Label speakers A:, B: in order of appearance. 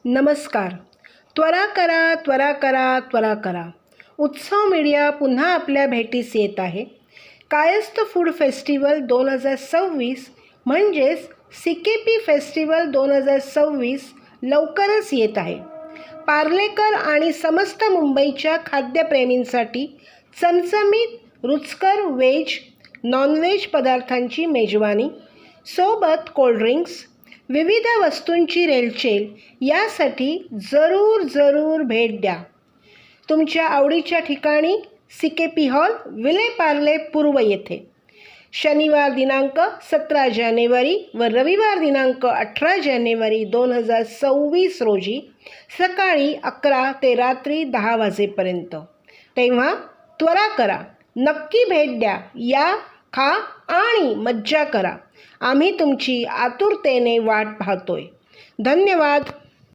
A: नमस्कार. त्वरा करा, त्वरा करा, त्वरा करा. उत्सव मीडिया पुन्हा आपल्या भेटीस येत आहे. कायस्थ फूड फेस्टिवल 2026 म्हणजेच CKP फेस्टिवल 2026 लवकरच येत आहे. पार्लेकर आणि समस्त मुंबईच्या खाद्यप्रेमींसाठी चमचमीत रुचकर व्हेज, नॉनव्हेज पदार्थांची मेजवानी, सोबत कोल्ड्रिंक्स, विविध वस्तूंची रेलचेल यासाठी जरूर भेट द्या. तुमच्या आवडीच्या ठिकाणी CKP हॉल, विले पार्ले पूर्व येथे. शनिवार दिनांक 17 जानेवारी व रविवार दिनांक 18 जानेवारी 2026 रोजी सकाळी 11 ते रात्री 10 वाजेपर्यंत. तेव्हा त्वरा करा, नक्की भेट द्या. या, खा आणि मज्जा करा. आम्ही तुमची आतुरतेने वाट पाहतोय. धन्यवाद.